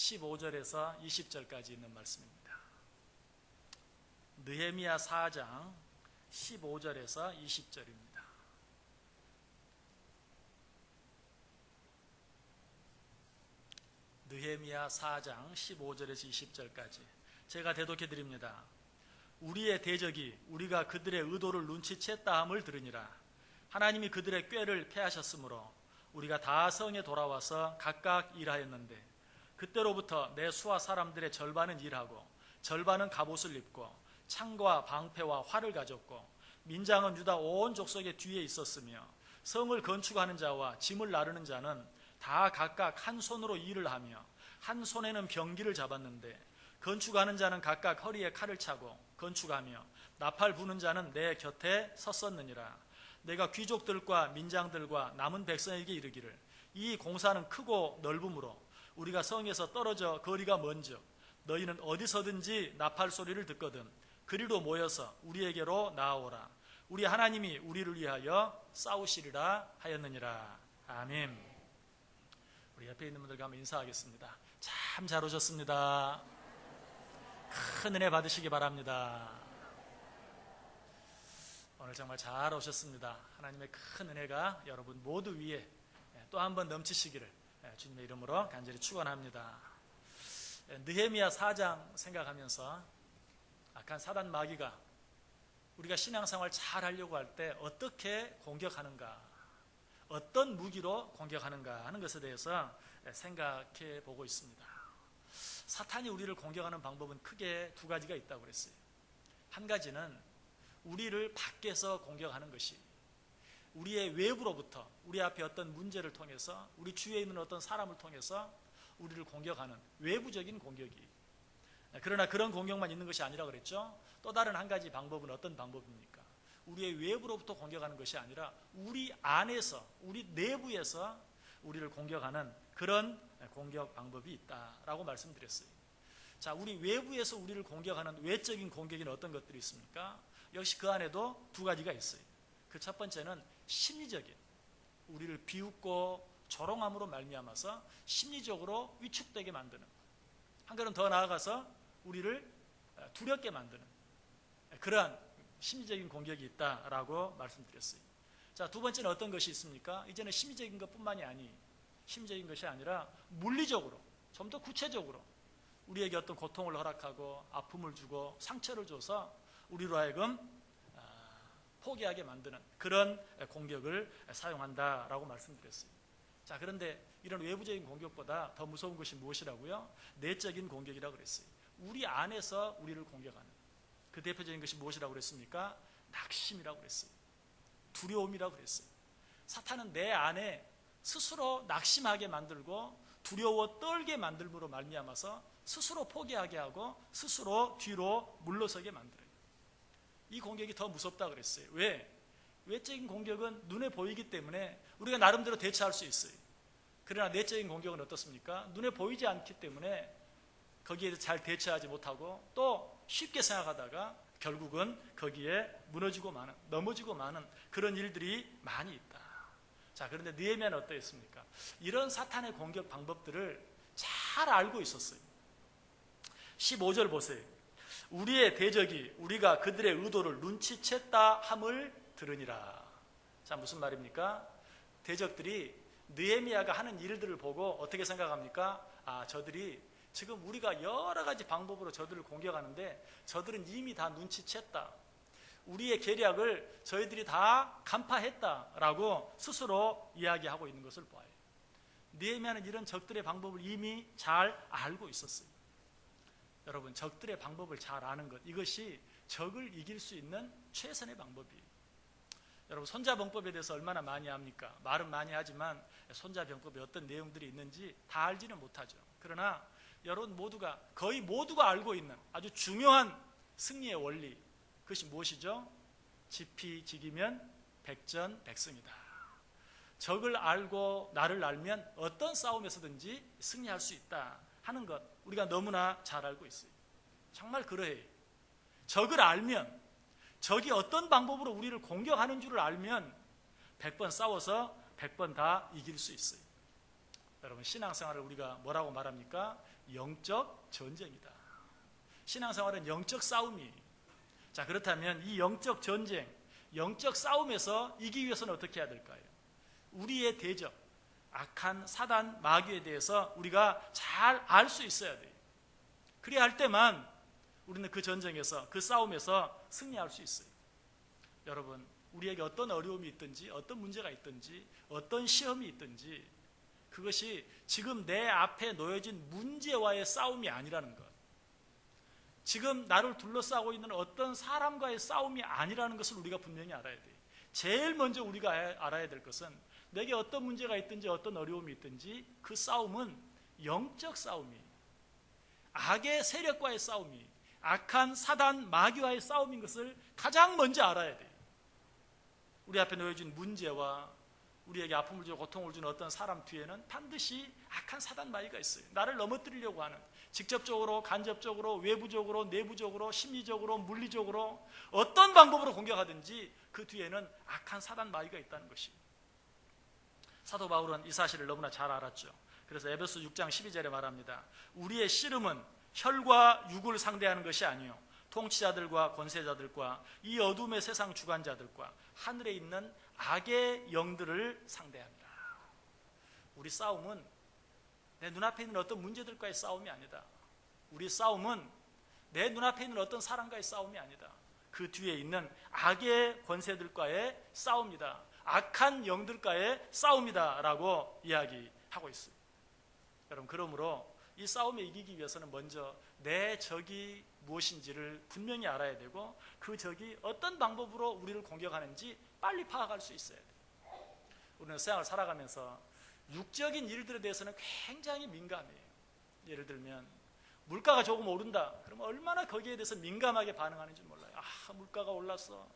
15절에서 20절까지 있는 말씀입니다. 느헤미야 4장 15절에서 20절입니다. 느헤미야 4장 15절에서 20절까지 제가 대독해 드립니다. 우리의 대적이 우리가 그들의 의도를 눈치챘다 함을 들으니라. 하나님이 그들의 꾀를 패하셨으므로 우리가 다 성에 돌아와서 각각 일하였는데 그때로부터 내 수하 사람들의 절반은 일하고 절반은 갑옷을 입고 창과 방패와 활을 가졌고 민장은 유다 온 족속의 뒤에 있었으며 성을 건축하는 자와 짐을 나르는 자는 다 각각 한 손으로 일을 하며 한 손에는 병기를 잡았는데 건축하는 자는 각각 허리에 칼을 차고 건축하며 나팔 부는 자는 내 곁에 섰었느니라. 내가 귀족들과 민장들과 남은 백성에게 이르기를 이 공사는 크고 넓음으로 우리가 성에서 떨어져 거리가 먼즉 너희는 어디서든지 나팔 소리를 듣거든 그리로 모여서 우리에게로 나아오라. 우리 하나님이 우리를 위하여 싸우시리라 하였느니라. 아멘. 우리 옆에 있는 분들과 한번 인사하겠습니다. 참 잘 오셨습니다. 큰 은혜 받으시기 바랍니다. 오늘 정말 잘 오셨습니다. 하나님의 큰 은혜가 여러분 모두 위에 또 한 번 넘치시기를 주님의 이름으로 간절히 축원합니다. 느헤미야 4장 생각하면서 악한 사단 마귀가 우리가 신앙생활 잘 하려고 할 때 어떻게 공격하는가, 어떤 무기로 공격하는가 하는 것에 대해서 생각해 보고 있습니다. 사탄이 우리를 공격하는 방법은 크게 두 가지가 있다고 그랬어요. 한 가지는 우리를 밖에서 공격하는 것이 우리의 외부로부터 우리 앞에 어떤 문제를 통해서 우리 주위에 있는 어떤 사람을 통해서 우리를 공격하는 외부적인 공격이, 그러나 그런 공격만 있는 것이 아니라 그랬죠. 또 다른 한 가지 방법은 어떤 방법입니까? 우리의 외부로부터 공격하는 것이 아니라 우리 안에서, 우리 내부에서 우리를 공격하는 그런 공격 방법이 있다라고 말씀드렸어요. 자, 우리 외부에서 우리를 공격하는 외적인 공격에는 어떤 것들이 있습니까? 역시 그 안에도 두 가지가 있어요. 그 첫 번째는 심리적인, 우리를 비웃고 조롱함으로 말미암아서 심리적으로 위축되게 만드는, 한 걸음 더 나아가서 우리를 두렵게 만드는 그러한 심리적인 공격이 있다라고 말씀드렸어요. 자, 두 번째는 어떤 것이 있습니까? 이제는 심리적인 심리적인 것이 아니라 물리적으로, 좀 더 구체적으로 우리에게 어떤 고통을 허락하고 아픔을 주고 상처를 줘서 우리로 하여금 포기하게 만드는 그런 공격을 사용한다라고 말씀드렸어요. 자, 그런데 이런 외부적인 공격보다 더 무서운 것이 무엇이라고요? 내적인 공격이라고 그랬어요. 우리 안에서 우리를 공격하는 그 대표적인 것이 무엇이라고 그랬습니까? 낙심이라고 그랬어요. 두려움이라고 그랬어요. 사탄은 내 안에 스스로 낙심하게 만들고 두려워 떨게 만들므로 말미암아서 스스로 포기하게 하고 스스로 뒤로 물러서게 만들어요. 이 공격이 더 무섭다 그랬어요. 왜? 외적인 공격은 눈에 보이기 때문에 우리가 나름대로 대처할 수 있어요. 그러나 내적인 공격은 어떻습니까? 눈에 보이지 않기 때문에 거기에 잘 대처하지 못하고 또 쉽게 생각하다가 결국은 거기에 무너지고 마는, 넘어지고 마는 그런 일들이 많이 있다. 자, 그런데 느헤미야는 어떠했습니까? 이런 사탄의 공격 방법들을 잘 알고 있었어요. 15절 보세요. 우리의 대적이 우리가 그들의 의도를 눈치챘다 함을 들으니라. 자, 무슨 말입니까? 대적들이 느헤미야가 하는 일들을 보고 어떻게 생각합니까? 아, 저들이 지금 우리가 여러 가지 방법으로 저들을 공격하는데 저들은 이미 다 눈치챘다. 우리의 계략을 저희들이 다 간파했다라고 스스로 이야기하고 있는 것을 보아요. 느헤미야는 이런 적들의 방법을 이미 잘 알고 있었어요. 여러분, 적들의 방법을 잘 아는 것, 이것이 적을 이길 수 있는 최선의 방법이에요. 여러분, 손자병법에 대해서 얼마나 많이 압니까? 말은 많이 하지만 손자병법에 어떤 내용들이 있는지 다 알지는 못하죠. 그러나 여러분 모두가, 거의 모두가 알고 있는 아주 중요한 승리의 원리, 그것이 무엇이죠? 지피지기면 백전백승이다. 적을 알고 나를 알면 어떤 싸움에서든지 승리할 수 있다 하는 것, 우리가 너무나 잘 알고 있어요. 정말 그러해요. 적을 알면, 적이 어떤 방법으로 우리를 공격하는 줄을 알면 100번 싸워서 100번 다 이길 수 있어요. 여러분, 신앙생활을 우리가 뭐라고 말합니까? 영적 전쟁이다. 신앙생활은 영적 싸움이. 자, 그렇다면 이 영적 전쟁, 영적 싸움에서 이기기 위해서는 어떻게 해야 될까요? 우리의 대적, 악한 사단 마귀에 대해서 우리가 잘 알 수 있어야 돼요. 그래야 할 때만 우리는 그 전쟁에서, 그 싸움에서 승리할 수 있어요. 여러분, 우리에게 어떤 어려움이 있든지, 어떤 문제가 있든지, 어떤 시험이 있든지, 그것이 지금 내 앞에 놓여진 문제와의 싸움이 아니라는 것, 지금 나를 둘러싸고 있는 어떤 사람과의 싸움이 아니라는 것을 우리가 분명히 알아야 돼요. 제일 먼저 우리가 알아야 될 것은 내게 어떤 문제가 있든지 어떤 어려움이 있든지 그 싸움은 영적 싸움이에요. 악의 세력과의 싸움이, 악한 사단 마귀와의 싸움인 것을 가장 먼저 알아야 돼요. 우리 앞에 놓여진 문제와 우리에게 아픔을 주고 고통을 주는 어떤 사람 뒤에는 반드시 악한 사단 마귀가 있어요. 나를 넘어뜨리려고 하는, 직접적으로, 간접적으로, 외부적으로, 내부적으로, 심리적으로, 물리적으로 어떤 방법으로 공격하든지 그 뒤에는 악한 사단 마귀가 있다는 것입니다. 사도 바울은 이 사실을 너무나 잘 알았죠. 그래서 에베소 6장 12절에 말합니다. 우리의 씨름은 혈과 육을 상대하는 것이 아니요 통치자들과 권세자들과 이 어둠의 세상 주관자들과 하늘에 있는 악의 영들을 상대합니다. 우리 싸움은 내 눈앞에 있는 어떤 문제들과의 싸움이 아니다. 우리 싸움은 내 눈앞에 있는 어떤 사람과의 싸움이 아니다. 그 뒤에 있는 악의 권세들과의 싸움이다. 악한 영들과의 싸움이다 라고 이야기하고 있습니다. 여러분, 그러므로 이 싸움에 이기기 위해서는 먼저 내 적이 무엇인지를 분명히 알아야 되고 그 적이 어떤 방법으로 우리를 공격하는지 빨리 파악할 수 있어야 돼요. 우리는 세상을 살아가면서 육적인 일들에 대해서는 굉장히 민감해요. 예를 들면 물가가 조금 오른다 그러면 얼마나 거기에 대해서 민감하게 반응하는지 몰라요. 아, 물가가 올랐어.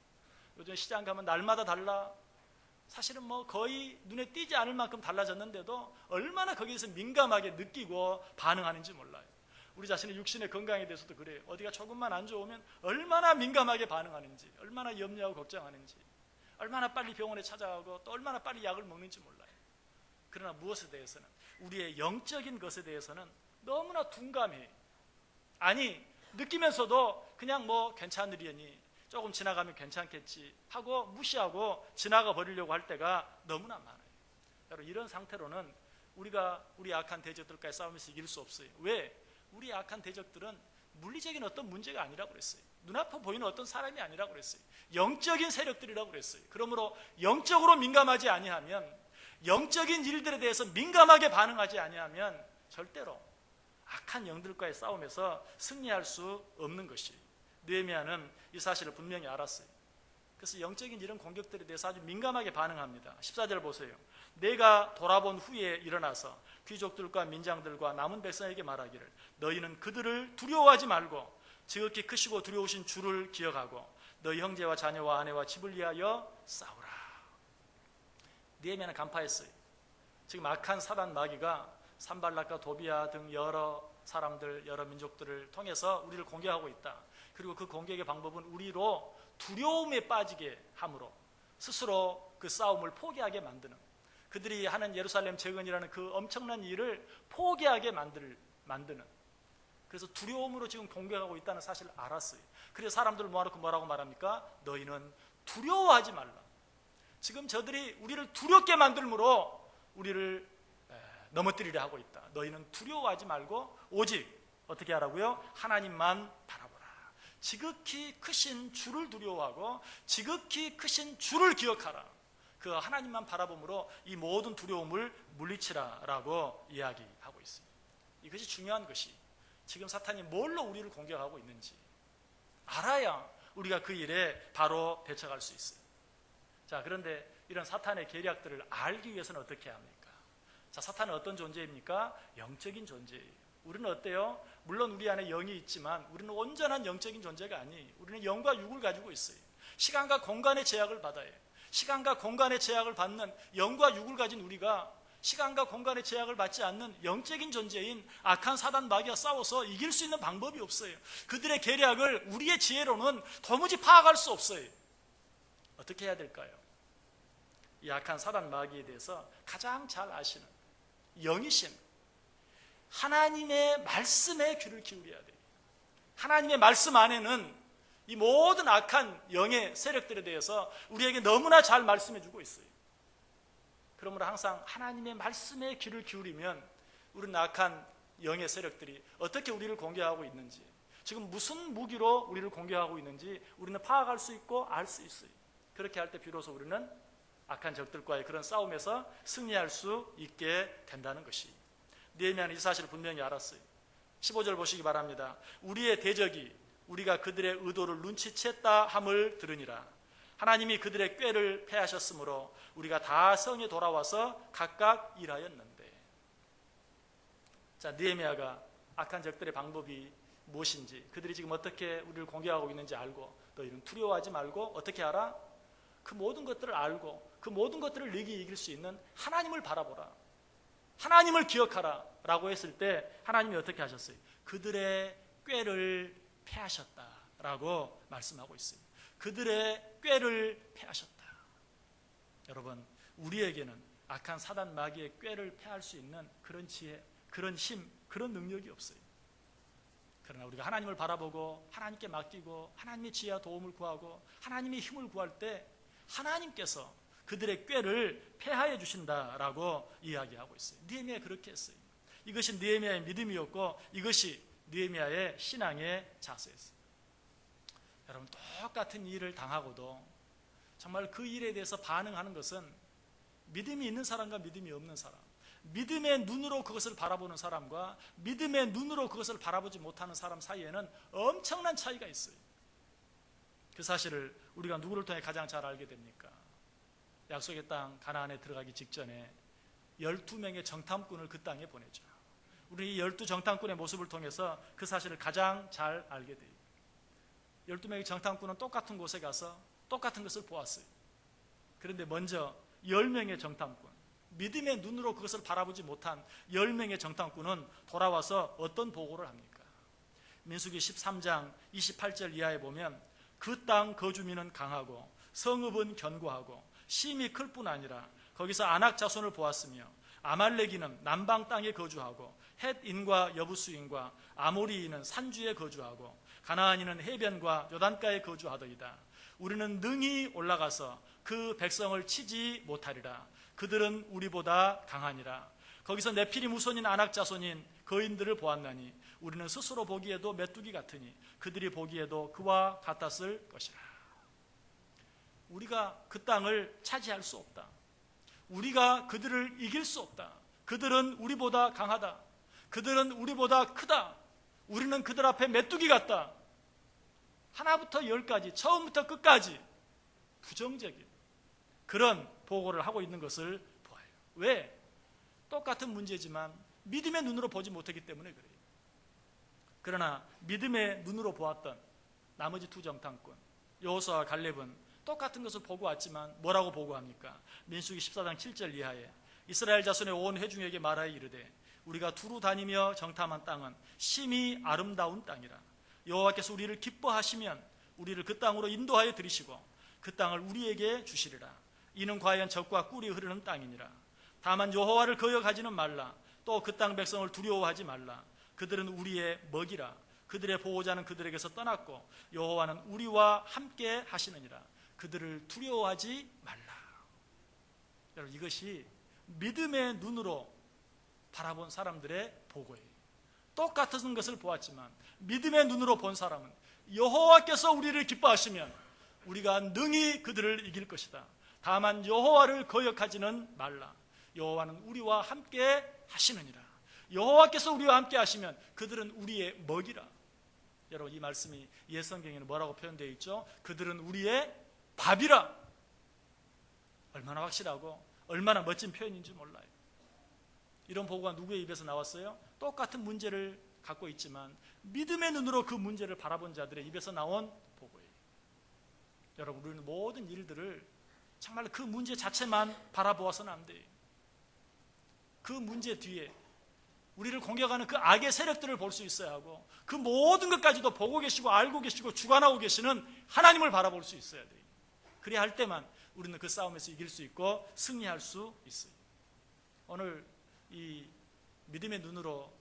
요즘 시장 가면 날마다 달라. 사실은 뭐 거의 눈에 띄지 않을 만큼 달라졌는데도 얼마나 거기에서 민감하게 느끼고 반응하는지 몰라요. 우리 자신의 육신의 건강에 대해서도 그래요. 어디가 조금만 안 좋으면 얼마나 민감하게 반응하는지, 얼마나 염려하고 걱정하는지, 얼마나 빨리 병원에 찾아가고 또 얼마나 빨리 약을 먹는지 몰라요. 그러나 무엇에 대해서는, 우리의 영적인 것에 대해서는 너무나 둔감해요. 아니, 느끼면서도 그냥 뭐 괜찮으려니 조금 지나가면 괜찮겠지 하고 무시하고 지나가 버리려고 할 때가 너무나 많아요. 여러분, 이런 상태로는 우리가 우리 악한 대적들과의 싸움에서 이길 수 없어요. 왜? 우리 악한 대적들은 물리적인 어떤 문제가 아니라고 그랬어요. 눈앞에 보이는 어떤 사람이 아니라고 그랬어요. 영적인 세력들이라고 그랬어요. 그러므로 영적으로 민감하지 아니하면, 영적인 일들에 대해서 민감하게 반응하지 아니하면 절대로 악한 영들과의 싸움에서 승리할 수 없는 것이에요. 느헤미야는 이 사실을 분명히 알았어요. 그래서 영적인 이런 공격들에 대해서 아주 민감하게 반응합니다. 14절 보세요. 내가 돌아본 후에 일어나서 귀족들과 민장들과 남은 백성에게 말하기를 너희는 그들을 두려워하지 말고 지극히 크시고 두려우신 주를 기억하고 너희 형제와 자녀와 아내와 집을 위하여 싸우라. 느헤미야는 간파했어요. 지금 악한 사단 마귀가 산발락과 도비야 등 여러 사람들, 여러 민족들을 통해서 우리를 공격하고 있다. 그리고 그 공격의 방법은 우리로 두려움에 빠지게 함으로 스스로 그 싸움을 포기하게 만드는, 그들이 하는 예루살렘 재건이라는 그 엄청난 일을 포기하게 만드는, 그래서 두려움으로 지금 공격하고 있다는 사실을 알았어요. 그래서 사람들을 모아놓고 뭐라고 말합니까? 너희는 두려워하지 말라. 지금 저들이 우리를 두렵게 만들므로 우리를 넘어뜨리려 하고 있다. 너희는 두려워하지 말고 오직 어떻게 하라고요? 하나님만 바라보라. 지극히 크신 주를 두려워하고 지극히 크신 주를 기억하라. 그 하나님만 바라봄으로 이 모든 두려움을 물리치라라고 이야기하고 있습니다. 이것이 중요한 것이, 지금 사탄이 뭘로 우리를 공격하고 있는지 알아야 우리가 그 일에 바로 대처할 수 있어요. 자, 그런데 이런 사탄의 계략들을 알기 위해서는 어떻게 해야 합니까? 자, 사탄은 어떤 존재입니까? 영적인 존재예요. 우리는 어때요? 물론 우리 안에 영이 있지만 우리는 온전한 영적인 존재가 아니에요. 우리는 영과 육을 가지고 있어요. 시간과 공간의 제약을 받아요. 시간과 공간의 제약을 받는 영과 육을 가진 우리가 시간과 공간의 제약을 받지 않는 영적인 존재인 악한 사단 마귀와 싸워서 이길 수 있는 방법이 없어요. 그들의 계략을 우리의 지혜로는 도무지 파악할 수 없어요. 어떻게 해야 될까요? 이 악한 사단 마귀에 대해서 가장 잘 아시는, 영이신 하나님의 말씀에 귀를 기울여야 돼요. 하나님의 말씀 안에는 이 모든 악한 영의 세력들에 대해서 우리에게 너무나 잘 말씀해 주고 있어요. 그러므로 항상 하나님의 말씀에 귀를 기울이면 우리는 악한 영의 세력들이 어떻게 우리를 공격하고 있는지, 지금 무슨 무기로 우리를 공격하고 있는지 우리는 파악할 수 있고 알 수 있어요. 그렇게 할 때 비로소 우리는 악한 적들과의 그런 싸움에서 승리할 수 있게 된다는 것이, 느헤미야는 이 사실을 분명히 알았어요. 15절 보시기 바랍니다. 우리의 대적이 우리가 그들의 의도를 눈치챘다 함을 들으니라. 하나님이 그들의 꾀를 패하셨으므로 우리가 다 성에 돌아와서 각각 일하였는데. 자, 느헤미야가 악한 적들의 방법이 무엇인지, 그들이 지금 어떻게 우리를 공격하고 있는지 알고, 너희는 두려워하지 말고 어떻게 알아? 그 모든 것들을 알고 그 모든 것들을 너희에게 이길 수 있는 하나님을 바라보라, 하나님을 기억하라 라고 했을 때 하나님이 어떻게 하셨어요? 그들의 꾀를 패하셨다라고 말씀하고 있어요. 그들의 꾀를 패하셨다. 여러분, 우리에게는 악한 사단 마귀의 꾀를 패할 수 있는 그런 지혜, 그런 힘, 그런 능력이 없어요. 그러나 우리가 하나님을 바라보고 하나님께 맡기고 하나님의 지혜와 도움을 구하고 하나님의 힘을 구할 때 하나님께서 그들의 꾀를 패하여 주신다라고 이야기하고 있어요. 느헤미야 그렇게 했어요. 이것이 느헤미야의 믿음이었고 이것이 느헤미야의 신앙의 자세였어요. 여러분, 똑같은 일을 당하고도 정말 그 일에 대해서 반응하는 것은 믿음이 있는 사람과 믿음이 없는 사람, 믿음의 눈으로 그것을 바라보는 사람과 믿음의 눈으로 그것을 바라보지 못하는 사람 사이에는 엄청난 차이가 있어요. 그 사실을 우리가 누구를 통해 가장 잘 알게 됩니까? 약속의 땅 가나안에 들어가기 직전에 12명의 정탐꾼을 그 땅에 보내죠. 우리 이 12정탐꾼의 모습을 통해서 그 사실을 가장 잘 알게 돼요. 12명의 정탐꾼은 똑같은 곳에 가서 똑같은 것을 보았어요. 그런데 먼저 10명의 정탐꾼, 믿음의 눈으로 그것을 바라보지 못한 10명의 정탐꾼은 돌아와서 어떤 보고를 합니까? 민수기 13장 28절 이하에 보면 그 땅 거주민은 강하고 성읍은 견고하고 심이 클 뿐 아니라 거기서 아낙 자손을 보았으며 아말렉인은 남방 땅에 거주하고 헷인과 여부수인과 아모리인은 산주에 거주하고 가나안인은 해변과 요단가에 거주하더이다. 우리는 능히 올라가서 그 백성을 치지 못하리라. 그들은 우리보다 강하니라. 거기서 네피림 후손인 아낙 자손인 거인들을 보았나니 우리는 스스로 보기에도 메뚜기 같으니 그들이 보기에도 그와 같았을 것이라. 우리가 그 땅을 차지할 수 없다. 우리가 그들을 이길 수 없다. 그들은 우리보다 강하다. 그들은 우리보다 크다. 우리는 그들 앞에 메뚜기 같다. 하나부터 10까지, 처음부터 끝까지 부정적인 그런 보고를 하고 있는 것을 보아요. 왜? 똑같은 문제지만 믿음의 눈으로 보지 못했기 때문에 그래요. 그러나 믿음의 눈으로 보았던 나머지 두 정탐꾼 여호수아와 갈렙은 똑같은 것을 보고 왔지만 뭐라고 보고합니까? 민수기 14장 7절 이하에 이스라엘 자손의 온 회중에게 말하여 이르되 우리가 두루 다니며 정탐한 땅은 심히 아름다운 땅이라. 여호와께서 우리를 기뻐하시면 우리를 그 땅으로 인도하여 들이시고 그 땅을 우리에게 주시리라. 이는 과연 젖과 꿀이 흐르는 땅이니라. 다만 여호와를 거역하지는 말라. 또 그 땅 백성을 두려워하지 말라. 그들은 우리의 먹이라. 그들의 보호자는 그들에게서 떠났고 여호와는 우리와 함께 하시느니라. 그들을 두려워하지 말라. 여러분, 이것이 믿음의 눈으로 바라본 사람들의 보고예요. 똑같은 것을 보았지만 믿음의 눈으로 본 사람은 여호와께서 우리를 기뻐하시면 우리가 능히 그들을 이길 것이다. 다만 여호와를 거역하지는 말라. 여호와는 우리와 함께 하시느니라. 여호와께서 우리와 함께 하시면 그들은 우리의 먹이라. 여러분, 이 말씀이 옛 성경에는 뭐라고 표현되어 있죠? 그들은 우리의 밥이라. 얼마나 확실하고 얼마나 멋진 표현인지 몰라요. 이런 보고가 누구의 입에서 나왔어요? 똑같은 문제를 갖고 있지만 믿음의 눈으로 그 문제를 바라본 자들의 입에서 나온 보고예요. 여러분, 우리는 모든 일들을 정말 그 문제 자체만 바라보아서는 안 돼요. 그 문제 뒤에 우리를 공격하는 그 악의 세력들을 볼 수 있어야 하고 그 모든 것까지도 보고 계시고 알고 계시고 주관하고 계시는 하나님을 바라볼 수 있어야 돼요. 그래야 할 때만 우리는 그 싸움에서 이길 수 있고 승리할 수 있어요. 오늘 이 믿음의 눈으로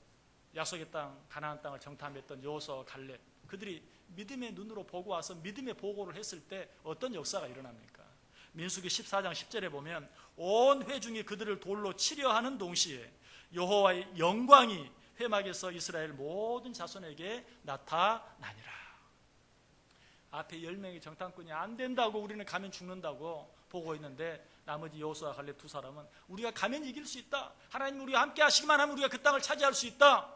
약속의 땅 가나안 땅을 정탐했던 여호수아와 갈렙, 그들이 믿음의 눈으로 보고 와서 믿음의 보고를 했을 때 어떤 역사가 일어납니까? 민수기 14장 10절에 보면 온 회중이 그들을 돌로 치려 하는 동시에 여호와의 영광이 회막에서 이스라엘 모든 자손에게 나타나니라. 앞에 10명의 정탐꾼이 안 된다고, 우리는 가면 죽는다고 보고 있는데 나머지 여호수아와 갈렙 두 사람은 우리가 가면 이길 수 있다, 하나님 우리와 함께 하시기만 하면 우리가 그 땅을 차지할 수 있다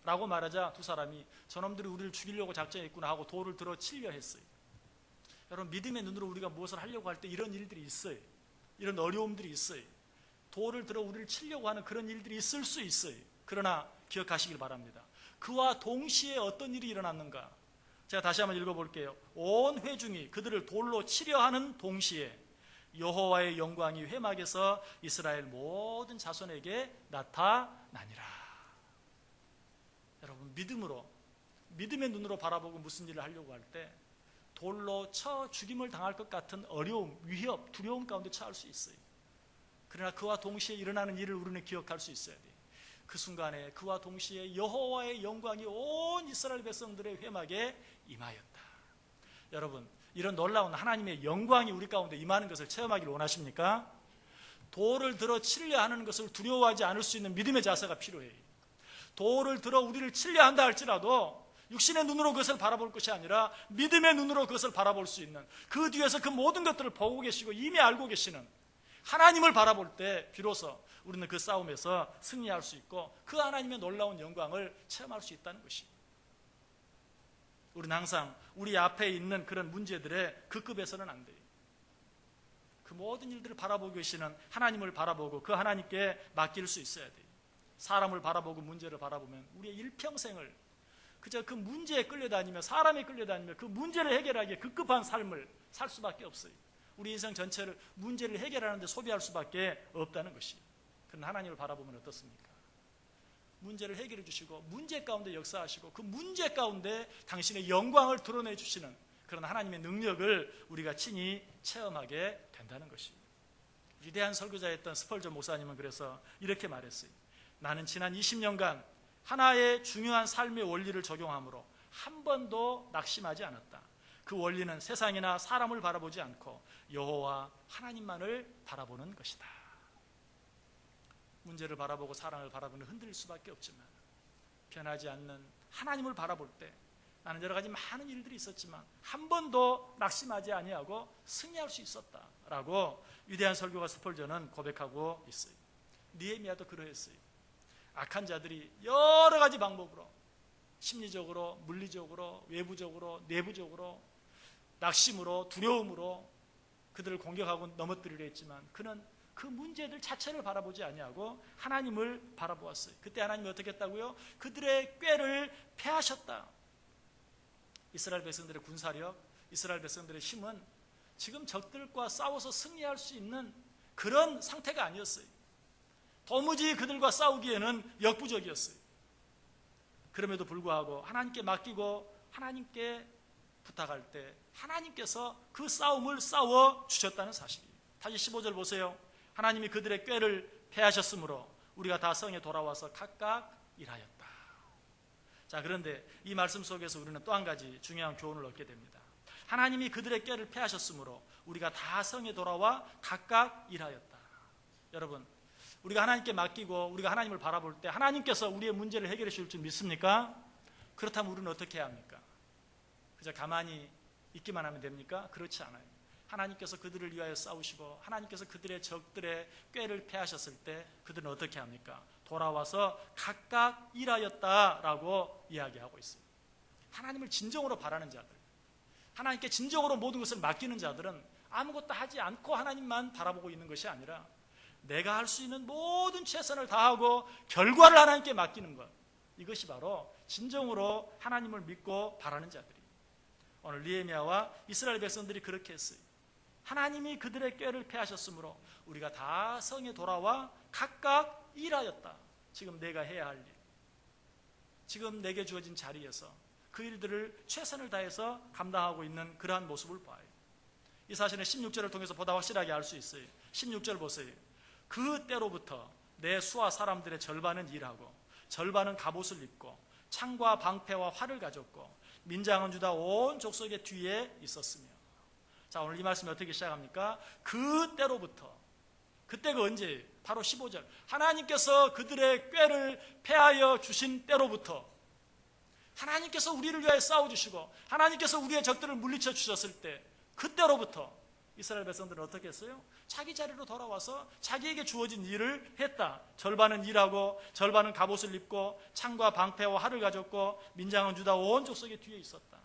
라고 말하자 두 사람이 저놈들이 우리를 죽이려고 작정했구나 하고 돌을 들어 치려 했어요. 여러분, 믿음의 눈으로 우리가 무엇을 하려고 할 때 이런 일들이 있어요. 이런 어려움들이 있어요. 돌을 들어 우리를 치려고 하는 그런 일들이 있을 수 있어요. 그러나 기억하시길 바랍니다. 그와 동시에 어떤 일이 일어났는가? 제가 다시 한번 읽어볼게요. 온 회중이 그들을 돌로 치려 하는 동시에 여호와의 영광이 회막에서 이스라엘 모든 자손에게 나타나니라. 여러분, 믿음의 눈으로 바라보고 무슨 일을 하려고 할 때 돌로 쳐 죽임을 당할 것 같은 어려움, 위협, 두려움 가운데 처할 수 있어요. 그러나 그와 동시에 일어나는 일을 우리는 기억할 수 있어야 돼요. 그 순간에 그와 동시에 여호와의 영광이 온 이스라엘 백성들의 회막에 임하였다. 여러분, 이런 놀라운 하나님의 영광이 우리 가운데 임하는 것을 체험하기를 원하십니까? 돌을 들어 치려 하는 것을 두려워하지 않을 수 있는 믿음의 자세가 필요해요. 돌을 들어 우리를 치려 한다 할지라도 육신의 눈으로 그것을 바라볼 것이 아니라 믿음의 눈으로 그것을 바라볼 수 있는, 그 뒤에서 그 모든 것들을 보고 계시고 이미 알고 계시는 하나님을 바라볼 때 비로소 우리는 그 싸움에서 승리할 수 있고 그 하나님의 놀라운 영광을 체험할 수 있다는 것입니다. 우리는 항상 우리 앞에 있는 그런 문제들의 그 급에서는 안 돼요. 그 모든 일들을 바라보고 계시는 하나님을 바라보고 그 하나님께 맡길 수 있어야 돼요. 사람을 바라보고 문제를 바라보면 우리의 일평생을 그저 그 문제에 끌려다니며 사람에 끌려다니며 그 문제를 해결하기에 급급한 삶을 살 수밖에 없어요. 우리 인생 전체를 문제를 해결하는 데 소비할 수밖에 없다는 것이. 그런 하나님을 바라보면 어떻습니까? 문제를 해결해 주시고 문제 가운데 역사하시고 그 문제 가운데 당신의 영광을 드러내 주시는 그런 하나님의 능력을 우리가 친히 체험하게 된다는 것입니다. 위대한 설교자였던 스펄전 목사님은 그래서 이렇게 말했어요. 나는 지난 20년간 하나의 중요한 삶의 원리를 적용함으로 한 번도 낙심하지 않았다. 그 원리는 세상이나 사람을 바라보지 않고 여호와 하나님만을 바라보는 것이다. 문제를 바라보고 사랑을 바라보는 흔들릴 수밖에 없지만 변하지 않는 하나님을 바라볼 때 나는 여러 가지 많은 일들이 있었지만 한 번도 낙심하지 아니하고 승리할 수 있었다라고 위대한 설교가 스펄전은 고백하고 있어요. 느헤미야도 그러했어요. 악한 자들이 여러 가지 방법으로 심리적으로, 물리적으로, 외부적으로, 내부적으로 낙심으로, 두려움으로 그들을 공격하고 넘어뜨리려 했지만 그는 그 문제들 자체를 바라보지 아니하고 하나님을 바라보았어요. 그때 하나님이 어떻게 했다고요? 그들의 꾀를 패하셨다. 이스라엘 백성들의 군사력, 이스라엘 백성들의 힘은 지금 적들과 싸워서 승리할 수 있는 그런 상태가 아니었어요. 도무지 그들과 싸우기에는 역부족이었어요. 그럼에도 불구하고 하나님께 맡기고 하나님께 부탁할 때 하나님께서 그 싸움을 싸워 주셨다는 사실이에요. 다시 15절 보세요. 하나님이 그들의 꾀를 패하셨으므로 우리가 다 성에 돌아와서 각각 일하였다. 자, 그런데 이 말씀 속에서 우리는 또 한 가지 중요한 교훈을 얻게 됩니다. 하나님이 그들의 꾀를 패하셨으므로 우리가 다 성에 돌아와 각각 일하였다. 여러분, 우리가 하나님께 맡기고 우리가 하나님을 바라볼 때 하나님께서 우리의 문제를 해결해 주실 줄 믿습니까? 그렇다면 우리는 어떻게 해야 합니까? 그저 가만히 있기만 하면 됩니까? 그렇지 않아요. 하나님께서 그들을 위하여 싸우시고 하나님께서 그들의 적들의 꾀를 패하셨을 때 그들은 어떻게 합니까? 돌아와서 각각 일하였다라고 이야기하고 있어요. 하나님을 진정으로 바라는 자들, 하나님께 진정으로 모든 것을 맡기는 자들은 아무것도 하지 않고 하나님만 바라보고 있는 것이 아니라 내가 할 수 있는 모든 최선을 다하고 결과를 하나님께 맡기는 것, 이것이 바로 진정으로 하나님을 믿고 바라는 자들이에요. 오늘 느헤미야와 이스라엘 백성들이 그렇게 했어요. 하나님이 그들의 꾀를 패하셨으므로 우리가 다 성에 돌아와 각각 일하였다. 지금 내가 해야 할 일, 지금 내게 주어진 자리에서 그 일들을 최선을 다해서 감당하고 있는 그러한 모습을 봐요. 이 사실은 16절을 통해서 보다 확실하게 알 수 있어요. 16절 보세요. 그 때로부터 내 수하 사람들의 절반은 일하고 절반은 갑옷을 입고 창과 방패와 활을 가졌고 민장은 유다 온 족속의 뒤에 있었으며. 자, 오늘 이 말씀이 어떻게 시작합니까? 그때로부터. 그때가 언제? 바로 15절. 하나님께서 그들의 꾀를 패하여 주신 때로부터, 하나님께서 우리를 위하여 싸워주시고 하나님께서 우리의 적들을 물리쳐 주셨을 때, 그때로부터 이스라엘 백성들은 어떻게 했어요? 자기 자리로 돌아와서 자기에게 주어진 일을 했다. 절반은 일하고 절반은 갑옷을 입고 창과 방패와 활을 가졌고 민장은 유다 온 족속의 뒤에 있었다.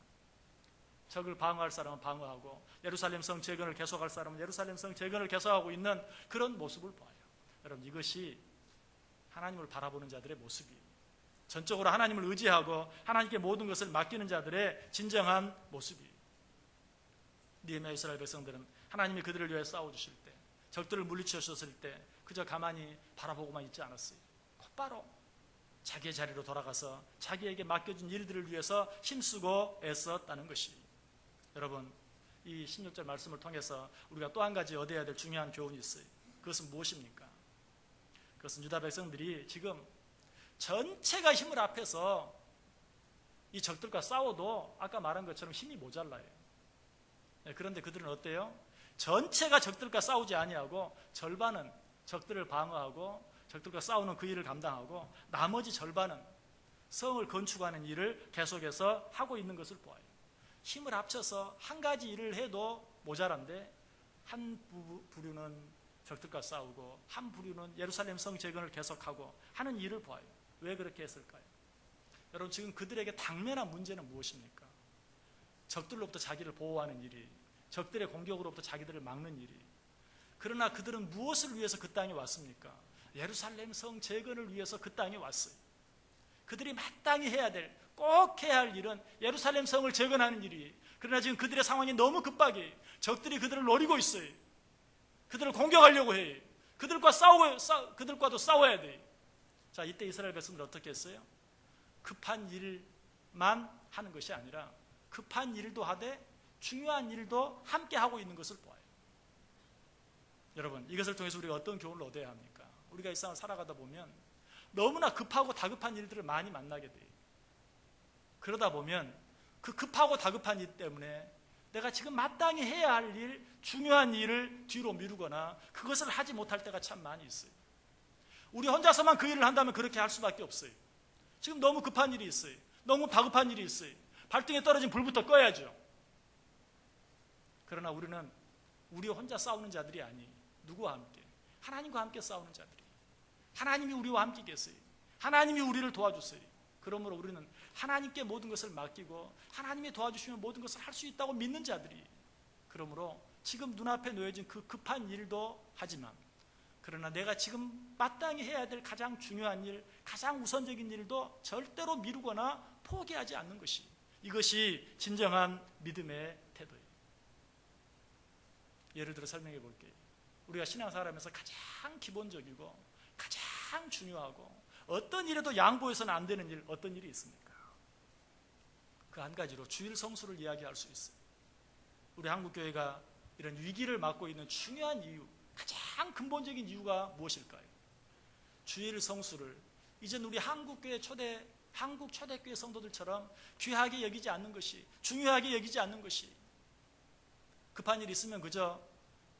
적을 방어할 사람은 방어하고 예루살렘 성 재건을 계속할 사람은 예루살렘 성 재건을 계속하고 있는 그런 모습을 봐요. 여러분, 이것이 하나님을 바라보는 자들의 모습이에요. 전적으로 하나님을 의지하고 하나님께 모든 것을 맡기는 자들의 진정한 모습이에요. 느헤미야 이스라엘 백성들은 하나님이 그들을 위해 싸워주실 때, 적들을 물리쳐 주셨을 때 그저 가만히 바라보고만 있지 않았어요. 곧바로 자기의 자리로 돌아가서 자기에게 맡겨진 일들을 위해서 힘쓰고 애썼다는 것이. 여러분, 이 16절 말씀을 통해서 우리가 또 한 가지 얻어야 될 중요한 교훈이 있어요. 그것은 무엇입니까? 그것은 유다 백성들이 지금 전체가 힘을 합해서 이 적들과 싸워도 아까 말한 것처럼 힘이 모자라요. 그런데 그들은 어때요? 전체가 적들과 싸우지 아니하고 절반은 적들을 방어하고 적들과 싸우는 그 일을 감당하고 나머지 절반은 성을 건축하는 일을 계속해서 하고 있는 것을 보아요. 힘을 합쳐서 한 가지 일을 해도 모자란데 한 부류는 적들과 싸우고 한 부류는 예루살렘 성 재건을 계속하고 하는 일을 보아요. 왜 그렇게 했을까요? 여러분, 지금 그들에게 당면한 문제는 무엇입니까? 적들로부터 자기를 보호하는 일이, 적들의 공격으로부터 자기들을 막는 일이. 그러나 그들은 무엇을 위해서 그 땅에 왔습니까? 예루살렘 성 재건을 위해서 그 땅에 왔어요. 그들이 마땅히 해야 될, 꼭 해야 할 일은 예루살렘 성을 재건하는 일이에요. 그러나 지금 그들의 상황이 너무 급하게 적들이 그들을 노리고 있어요. 그들을 공격하려고 해요. 그들과도 싸워야 돼요. 자, 이때 이스라엘 백성들 어떻게 했어요? 급한 일만 하는 것이 아니라 급한 일도 하되 중요한 일도 함께 하고 있는 것을 보아요. 여러분, 이것을 통해서 우리가 어떤 교훈을 얻어야 합니까? 우리가 이 세상을 살아가다 보면 너무나 급하고 다급한 일들을 많이 만나게 돼요. 그러다 보면 그 급하고 다급한 일 때문에 내가 지금 마땅히 해야 할 일, 중요한 일을 뒤로 미루거나 그것을 하지 못할 때가 참 많이 있어요. 우리 혼자서만 그 일을 한다면 그렇게 할 수밖에 없어요. 지금 너무 급한 일이 있어요. 너무 다급한 일이 있어요. 발등에 떨어진 불부터 꺼야죠. 그러나 우리는 우리 혼자 싸우는 자들이 아니, 누구와 함께? 하나님과 함께 싸우는 자들이. 하나님이 우리와 함께 계세요. 하나님이 우리를 도와주세요. 그러므로 우리는 하나님께 모든 것을 맡기고 하나님이 도와주시면 모든 것을 할 수 있다고 믿는 자들이. 그러므로 지금 눈앞에 놓여진 그 급한 일도 하지만, 그러나 내가 지금 마땅히 해야 될 가장 중요한 일, 가장 우선적인 일도 절대로 미루거나 포기하지 않는 것이, 이것이 진정한 믿음의 태도예요. 예를 들어 설명해 볼게요. 우리가 신앙생활하면서 가장 기본적이고 가장 중요하고 어떤 일에도 양보해서는 안 되는 일, 어떤 일이 있습니까? 그 한 가지로 주일 성수를 이야기할 수 있어요. 우리 한국교회가 이런 위기를 맞고 있는 중요한 이유, 가장 근본적인 이유가 무엇일까요? 주일 성수를 이젠 우리 한국 초대교회 성도들처럼 귀하게 여기지 않는 것이, 중요하게 여기지 않는 것이, 급한 일 있으면 그저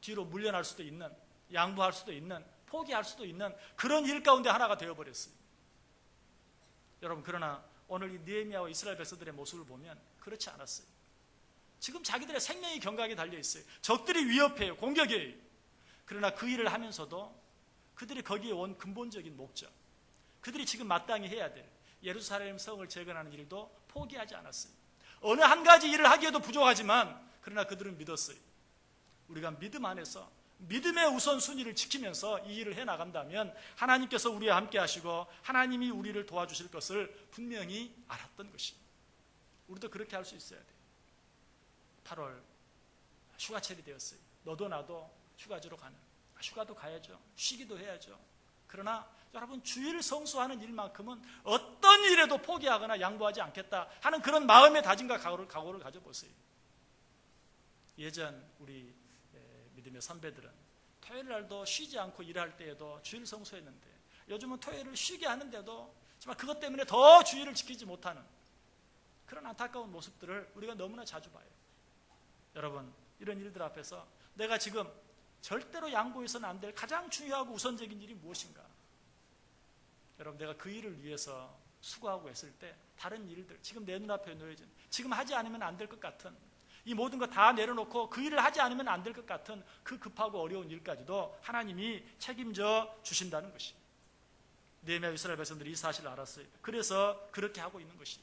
뒤로 물러날 수도 있는, 양보할 수도 있는, 포기할 수도 있는 그런 일 가운데 하나가 되어버렸어요. 여러분, 그러나 오늘 이 느헤미야와 이스라엘 백성들의 모습을 보면 그렇지 않았어요. 지금 자기들의 생명이 경각에 달려있어요. 적들이 위협해요. 공격해요. 그러나 그 일을 하면서도 그들이 거기에 온 근본적인 목적, 그들이 지금 마땅히 해야 될 예루살렘 성을 재건하는 일도 포기하지 않았어요. 어느 한 가지 일을 하기에도 부족하지만 그러나 그들은 믿었어요. 우리가 믿음 안에서 믿음의 우선순위를 지키면서 이 일을 해나간다면 하나님께서 우리와 함께 하시고 하나님이 우리를 도와주실 것을 분명히 알았던 것입니다. 우리도 그렇게 할 수 있어야 돼요. 8월 휴가철이 되었어요. 너도 나도 휴가지로 가는, 휴가도 가야죠. 쉬기도 해야죠. 그러나 여러분, 주일 성수하는 일만큼은 어떤 일에도 포기하거나 양보하지 않겠다 하는 그런 마음의 다짐과 각오를 가져보세요. 예전 우리 믿음의 선배들은 토요일 날도 쉬지 않고 일할 때에도 주일 성수했는데 요즘은 토요일을 쉬게 하는데도 정말 그것 때문에 더 주의를 지키지 못하는 그런 안타까운 모습들을 우리가 너무나 자주 봐요. 여러분, 이런 일들 앞에서 내가 지금 절대로 양보해서는 안 될 가장 중요하고 우선적인 일이 무엇인가? 여러분, 내가 그 일을 위해서 수고하고 했을 때 다른 일들, 지금 내 눈앞에 놓여진, 지금 하지 않으면 안 될 것 같은 이 모든 거 다 내려놓고 그 일을 하지 않으면 안 될 것 같은 그 급하고 어려운 일까지도 하나님이 책임져 주신다는 것이. 느헤미야 이스라엘 백성들이 이 사실을 알았어요. 그래서 그렇게 하고 있는 것이.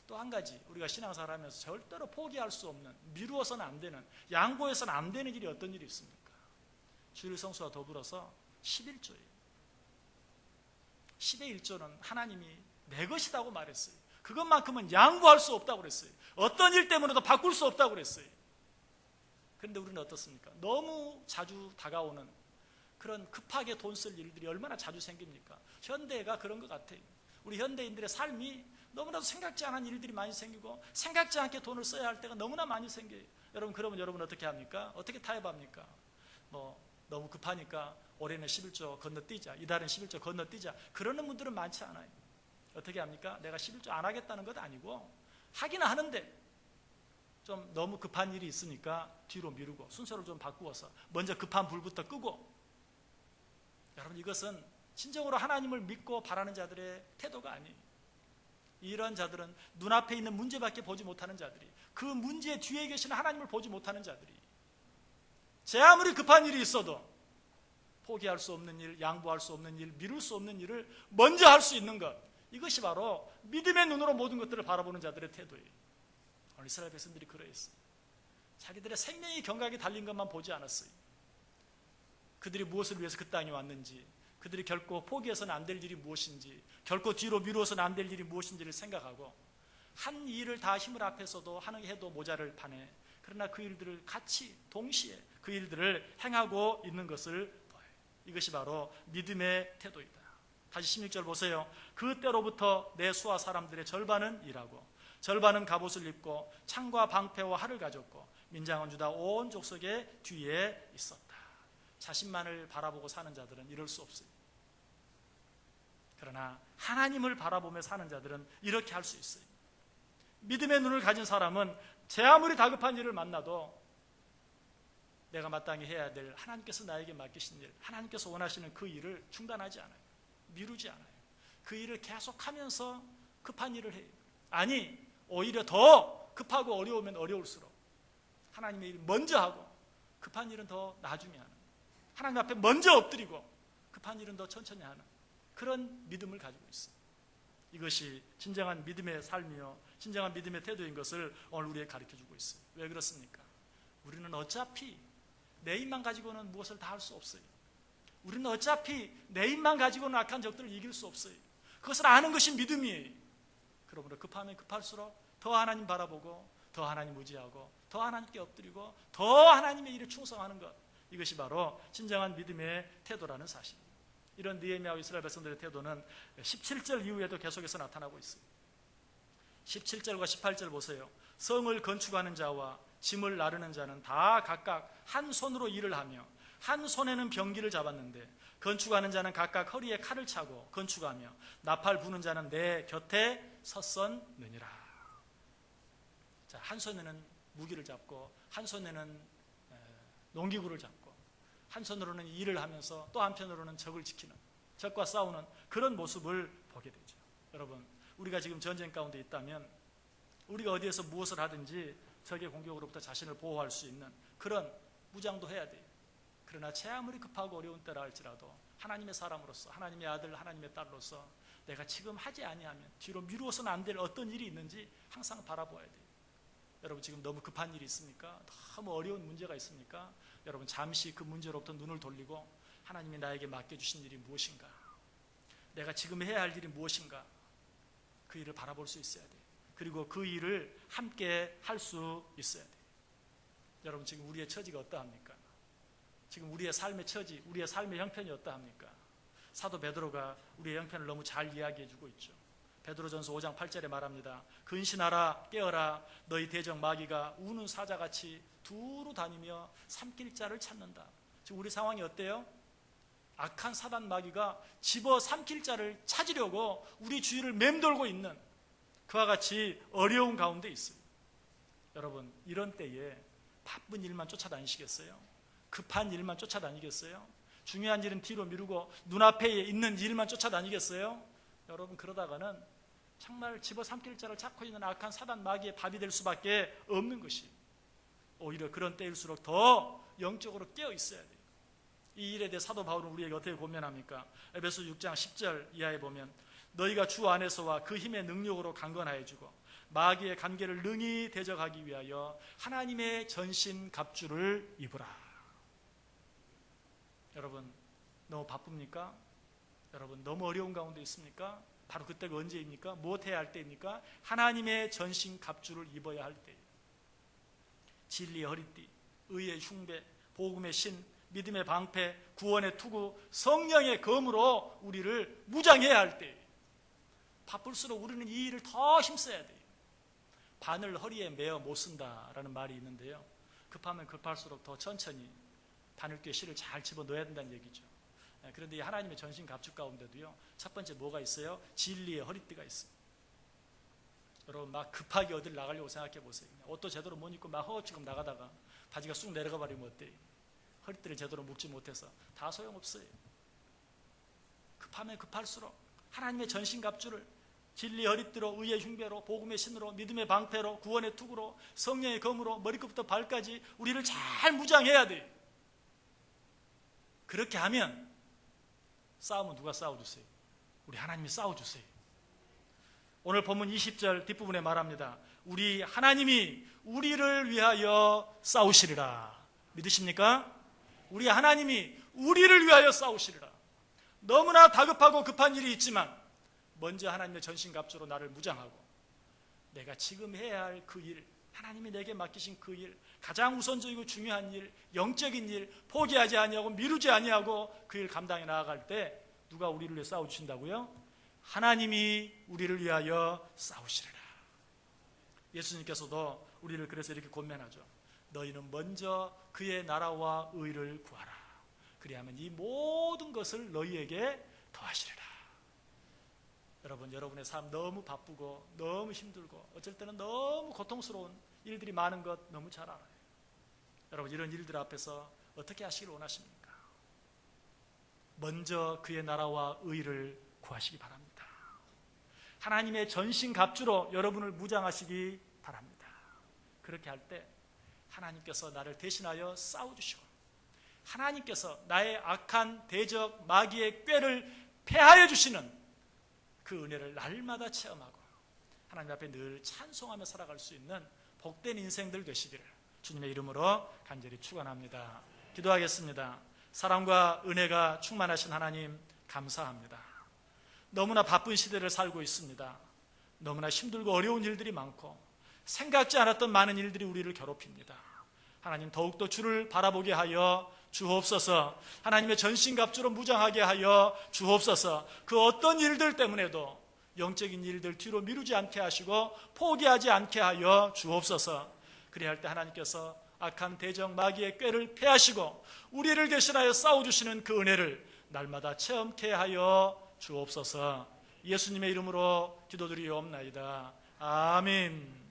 또 한 가지, 우리가 신앙생활하면서 절대로 포기할 수 없는, 미루어서는 안 되는, 양보해서는 안 되는 일이 어떤 일이 있습니까? 주일 성수와 더불어서 11조예요. 10의 1조는 하나님이 내 것이라고 말했어요. 그것만큼은 양보할 수 없다고 그랬어요. 어떤 일 때문에도 바꿀 수 없다고 그랬어요. 그런데 우리는 어떻습니까? 너무 자주 다가오는 그런 급하게 돈 쓸 일들이 얼마나 자주 생깁니까? 현대가 그런 것 같아요. 우리 현대인들의 삶이 너무나도 생각지 않은 일들이 많이 생기고 생각지 않게 돈을 써야 할 때가 너무나 많이 생겨요. 여러분, 그러면 여러분 어떻게 합니까? 어떻게 타협합니까? 너무 급하니까 올해는 11조 건너뛰자, 이달은 11조 건너뛰자, 그러는 분들은 많지 않아요. 어떻게 합니까? 내가 11조 안 하겠다는 것 아니고 하기는 하는데 좀 너무 급한 일이 있으니까 뒤로 미루고 순서를 좀 바꾸어서 먼저 급한 불부터 끄고. 여러분, 이것은 진정으로 하나님을 믿고 바라는 자들의 태도가 아니에요. 이런 자들은 눈앞에 있는 문제밖에 보지 못하는 자들이, 그 문제 뒤에 계시는 하나님을 보지 못하는 자들이, 제 아무리 급한 일이 있어도 포기할 수 없는 일, 양보할 수 없는 일, 미룰 수 없는 일을 먼저 할 수 있는 것, 이것이 바로 믿음의 눈으로 모든 것들을 바라보는 자들의 태도예요. 오늘 이스라엘 백성들이 그러했어요. 자기들의 생명이 경각에 달린 것만 보지 않았어요. 그들이 무엇을 위해서 그 땅에 왔는지, 그들이 결코 포기해서는 안 될 일이 무엇인지, 결코 뒤로 미루어서는 안 될 일이 무엇인지를 생각하고 한 일을 다 힘을 앞에서도 하는 해도 모자를 파네. 그러나 그 일들을 같이 동시에 그 일들을 행하고 있는 것을 보여요. 이것이 바로 믿음의 태도이다. 다시 16절 보세요. 그때로부터 내 수하 사람들의 절반은 일하고 절반은 갑옷을 입고 창과 방패와 활을 가졌고 민장은 주다 온 족속의 뒤에 있었다. 자신만을 바라보고 사는 자들은 이럴 수 없어요. 그러나 하나님을 바라보며 사는 자들은 이렇게 할 수 있어요. 믿음의 눈을 가진 사람은 제 아무리 다급한 일을 만나도 내가 마땅히 해야 될 하나님께서 나에게 맡기신 일, 하나님께서 원하시는 그 일을 중단하지 않아요. 미루지 않아요. 그 일을 계속하면서 급한 일을 해요. 아니, 오히려 더 급하고 어려우면 어려울수록 하나님의 일 먼저 하고 급한 일은 더 나중에 하는, 하나님 앞에 먼저 엎드리고 급한 일은 더 천천히 하는 그런 믿음을 가지고 있어요. 이것이 진정한 믿음의 삶이요, 진정한 믿음의 태도인 것을 오늘 우리에게 가르쳐주고 있어요. 왜 그렇습니까? 우리는 어차피 내 힘만 가지고는 무엇을 다 할 수 없어요. 우리는 어차피 내 힘만 가지고는 악한 적들을 이길 수 없어요. 그것을 아는 것이 믿음이에요. 그러므로 급하면 급할수록 더 하나님 바라보고 더 하나님 의지하고 더 하나님께 엎드리고 더 하나님의 일에 충성하는 것, 이것이 바로 진정한 믿음의 태도라는 사실. 이런 느헤미야와 이스라엘 백성들의 태도는 17절 이후에도 계속해서 나타나고 있어요. 17절과 18절 보세요. 성을 건축하는 자와 짐을 나르는 자는 다 각각 한 손으로 일을 하며 한 손에는 병기를 잡았는데 건축하는 자는 각각 허리에 칼을 차고 건축하며 나팔 부는 자는 내 곁에 섰었느니라. 자, 한 손에는 무기를 잡고 한 손에는 농기구를 잡고 한 손으로는 일을 하면서 또 한편으로는 적을 지키는, 적과 싸우는 그런 모습을 보게 되죠. 여러분, 우리가 지금 전쟁 가운데 있다면 우리가 어디에서 무엇을 하든지 적의 공격으로부터 자신을 보호할 수 있는 그런 무장도 해야 돼요. 그러나 제 아무리 급하고 어려운 때라 할지라도 하나님의 사람으로서, 하나님의 아들, 하나님의 딸로서 내가 지금 하지 아니하면 뒤로 미루어서는 안 될 어떤 일이 있는지 항상 바라보아야 돼요. 여러분, 지금 너무 급한 일이 있습니까? 너무 어려운 문제가 있습니까? 여러분, 잠시 그 문제로부터 눈을 돌리고 하나님이 나에게 맡겨주신 일이 무엇인가? 내가 지금 해야 할 일이 무엇인가? 그 일을 바라볼 수 있어야 돼요. 그리고 그 일을 함께 할 수 있어야 돼요. 여러분, 지금 우리의 처지가 어떠합니까? 지금 우리의 삶의 처지, 우리의 삶의 형편이 어떠합니까? 사도 베드로가 우리의 형편을 너무 잘 이야기해주고 있죠. 베드로전서 5장 8절에 말합니다. 근신하라, 깨어라, 너희 대적 마귀가 우는 사자같이 두루 다니며 삼킬 자를 찾는다. 지금 우리 상황이 어때요? 악한 사단 마귀가 집어삼킬 자를 찾으려고 우리 주위를 맴돌고 있는 그와 같이 어려운 가운데 있어요. 여러분, 이런 때에 바쁜 일만 쫓아다니시겠어요? 급한 일만 쫓아다니겠어요? 중요한 일은 뒤로 미루고 눈앞에 있는 일만 쫓아다니겠어요? 여러분, 그러다가는 정말 집어삼킬 자를 찾고 있는 악한 사단 마귀의 밥이 될 수밖에 없는 것이, 오히려 그런 때일수록 더 영적으로 깨어 있어야 돼요. 이 일에 대해 사도 바울은 우리에게 어떻게 권면합니까? 에베소 6장 10절 이하에 보면 너희가 주 안에서와 그 힘의 능력으로 강건하여 주고 마귀의 관계를 능히 대적하기 위하여 하나님의 전신 갑주를 입으라. 여러분, 너무 바쁩니까? 여러분, 너무 어려운 가운데 있습니까? 바로 그때가 언제입니까? 무엇해야 할 때입니까? 하나님의 전신 갑주를 입어야 할 때예요. 진리의 허리띠, 의의 흉배, 복음의 신, 믿음의 방패, 구원의 투구, 성령의 검으로 우리를 무장해야 할 때예요. 바쁠수록 우리는 이 일을 더 힘써야 돼요. 바늘 허리에 매어 못 쓴다라는 말이 있는데요, 급하면 급할수록 더 천천히 바늘귀에 실을 잘 집어넣어야 된다는 얘기죠. 그런데 이 하나님의 전신 갑주 가운데도요, 첫 번째 뭐가 있어요? 진리의 허리띠가 있어요. 여러분, 막 급하게 어딜 나가려고 생각해 보세요. 옷도 제대로 못 입고 막 허겁지겁 나가다가 바지가 쑥 내려가 버리면 어때요? 허리띠를 제대로 묶지 못해서 다 소용없어요. 급하면 급할수록 하나님의 전신 갑주를 진리의 허리띠로, 의의 흉배로, 복음의 신으로, 믿음의 방패로, 구원의 투구로, 성령의 검으로 머리끝부터 발까지 우리를 잘 무장해야 돼요. 그렇게 하면 싸움은 누가 싸워주세요? 우리 하나님이 싸워주세요. 오늘 본문 20절 뒷부분에 말합니다. 우리 하나님이 우리를 위하여 싸우시리라. 믿으십니까? 우리 하나님이 우리를 위하여 싸우시리라. 너무나 다급하고 급한 일이 있지만 먼저 하나님의 전신갑주로 나를 무장하고 내가 지금 해야 할 그 일, 하나님이 내게 맡기신 그 일, 가장 우선적이고 중요한 일, 영적인 일, 포기하지 아니하고 미루지 아니하고 그 일 감당해 나아갈 때 누가 우리를 위해 싸워주신다고요? 하나님이 우리를 위하여 싸우시리라. 예수님께서도 우리를 그래서 이렇게 권면하죠. 너희는 먼저 그의 나라와 의를 구하라. 그리하면 이 모든 것을 너희에게 더하시리라. 여러분, 여러분의 삶 너무 바쁘고 너무 힘들고 어쩔 때는 너무 고통스러운 일들이 많은 것 너무 잘 알아요. 여러분, 이런 일들 앞에서 어떻게 하시길 원하십니까? 먼저 그의 나라와 의를 구하시기 바랍니다. 하나님의 전신갑주로 여러분을 무장하시기 바랍니다. 그렇게 할 때 하나님께서 나를 대신하여 싸워주시고 하나님께서 나의 악한 대적 마귀의 꾀를 패하여 주시는 그 은혜를 날마다 체험하고 하나님 앞에 늘 찬송하며 살아갈 수 있는 복된 인생들 되시기를 주님의 이름으로 간절히 축원합니다. 기도하겠습니다. 사랑과 은혜가 충만하신 하나님, 감사합니다. 너무나 바쁜 시대를 살고 있습니다. 너무나 힘들고 어려운 일들이 많고 생각지 않았던 많은 일들이 우리를 괴롭힙니다. 하나님, 더욱더 주를 바라보게 하여 주옵소서. 하나님의 전신갑주로 무장하게 하여 주옵소서. 그 어떤 일들 때문에도 영적인 일들 뒤로 미루지 않게 하시고 포기하지 않게 하여 주옵소서. 그래야 할 때 하나님께서 악한 대적 마귀의 꾀를 패하시고 우리를 대신하여 싸워주시는 그 은혜를 날마다 체험케 하여 주옵소서. 예수님의 이름으로 기도드리옵나이다. 아멘.